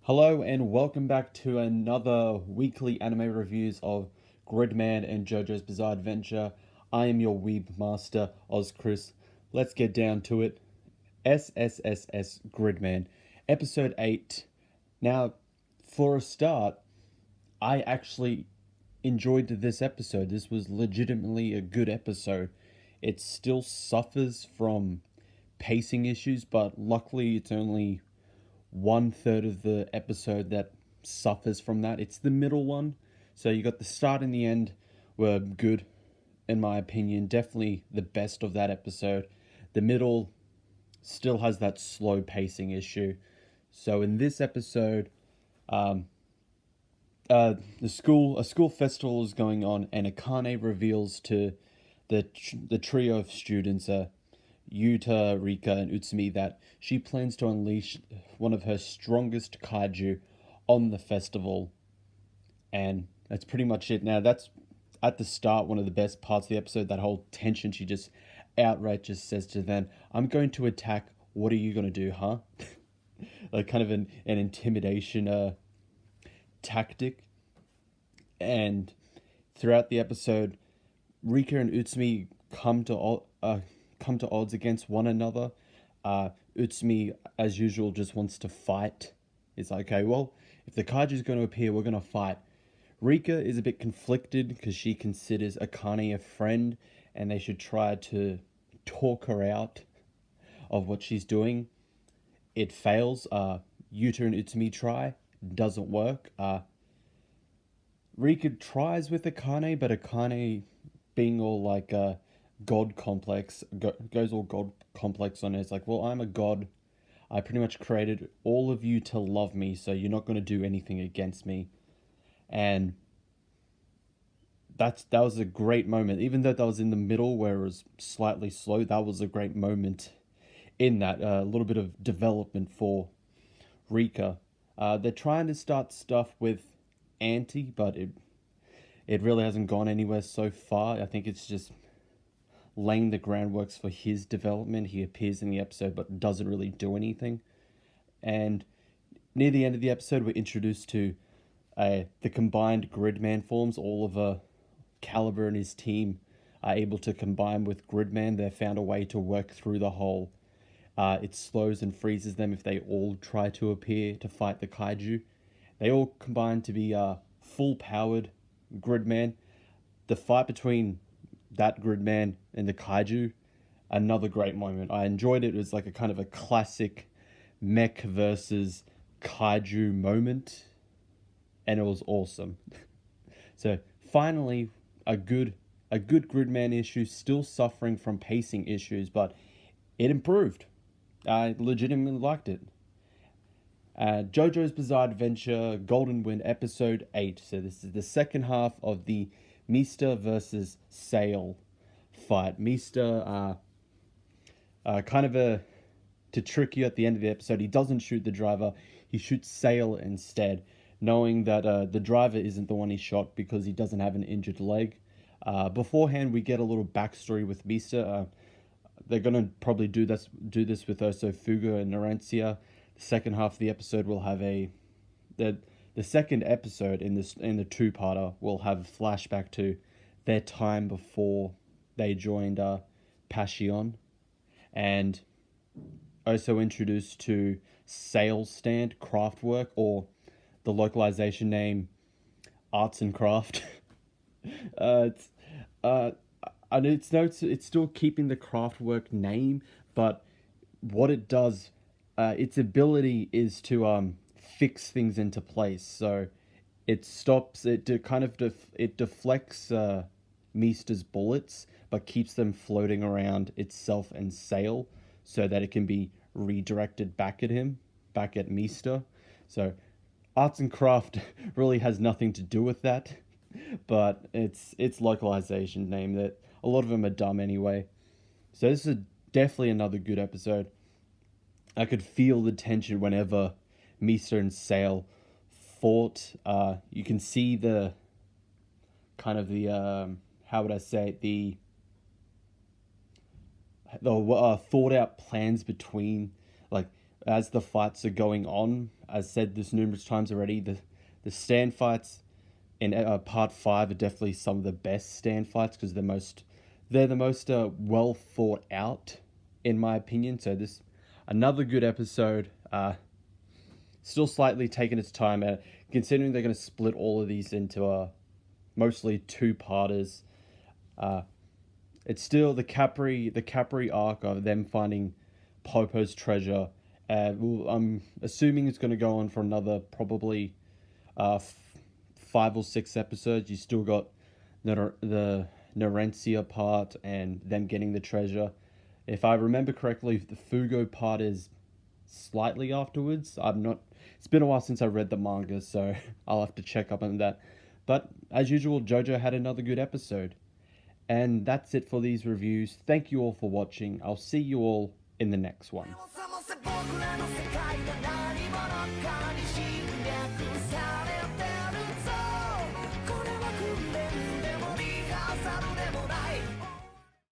Hello and welcome back to another weekly anime reviews of Gridman and JoJo's Bizarre Adventure. I am your weeb master, Chris. Let's get down to it. SSSS.Gridman, episode 8. Now, for a start, I actually enjoyed this episode. This was legitimately a good episode. It still suffers from pacing issues, but luckily it's only 1/3 of the episode that suffers from that. It's the middle one. So you got the start and the end were good, in my opinion. Definitely the best of that episode. The middle still has that slow pacing issue. So in this episode, a school festival is going on, and Akane reveals to the trio of students, Yuta, Rika, and Utsumi, that she plans to unleash one of her strongest kaiju on the festival. And that's pretty much it. Now, that's at the start one of the best parts of the episode, that whole tension. She just outright just says to them, "I'm going to attack. What are you going to do, huh?" Like kind of an intimidation tactic. And throughout the episode, Rika and Utsumi come to odds against one another. Utsumi, as usual, just wants to fight. It's like, okay, well, if the kaiju is going to appear, we're going to fight. Rika is a bit conflicted because she considers Akane a friend and they should try to talk her out of what she's doing. It fails. Yuta and Utsumi try. Doesn't work. Rika tries with Akane, but Akane, being all like god complex, goes all god complex on it. It's like, well, I'm a god. I pretty much created all of you to love me, so you're not going to do anything against me. And that was a great moment. Even though that was in the middle where it was slightly slow, that was a great moment in that. A little bit of development for Rika. They're trying to start stuff with Auntie, but it really hasn't gone anywhere so far. I think it's just laying the groundwork for his development. He appears in the episode but doesn't really do anything. And near the end of the episode, we're introduced to the combined Gridman forms. All of Caliber and his team are able to combine with Gridman. They've found a way to work through the hole. It slows and freezes them if they all try to appear to fight the kaiju. They all combine to be full-powered Gridman. The fight between that Gridman and the kaiju, another great moment. I enjoyed it. It was like a kind of a classic mech versus kaiju moment, and it was awesome. So finally, a good Gridman issue, still suffering from pacing issues, but it improved. I legitimately liked it. JoJo's Bizarre Adventure Golden Wind episode 8. So this is the second half of the Mista versus Sale fight. Mista, kind of to trick you at the end of the episode, he doesn't shoot the driver, he shoots Sale instead, knowing that the driver isn't the one he shot because he doesn't have an injured leg. Beforehand, we get a little backstory with Mista. They're gonna probably do this with Oso Fuga and Narantia. The second half of the episode will have the second episode in the two-parter will have a flashback to their time before they joined Passion, and also introduced to Sales Stand Craftwork, or the localization name Arts and Craft. It's still keeping the Craftwork name, but what it does, its ability is to fix things into place. So it stops it to kind of it deflects Mista's bullets, but keeps them floating around itself and Sale, so that it can be redirected back at Mista. So Arts and Craft really has nothing to do with that, but it's localization name that a lot of them are dumb anyway. So this is definitely another good episode. I could feel the tension whenever Mista and Sale fought. You can see the kind of the how would I say it, the thought out plans between, like, as the fights are going on. As said this numerous times already, the stand fights in part 5 are definitely some of the best stand fights because they're the most well thought out, in my opinion. So this another good episode. Still slightly taking its time, considering they're going to split all of these into mostly two-parters. It's still the Capri arc of them finding Popo's treasure. I'm assuming it's going to go on for another probably 5 or 6 episodes. You still got the Narencia part and them getting the treasure. If I remember correctly, the Fugo part is slightly afterwards. It's been a while since I read the manga, so I'll have to check up on that. But as usual, JoJo had another good episode. And that's it for these reviews. Thank you all for watching. I'll see you all in the next one.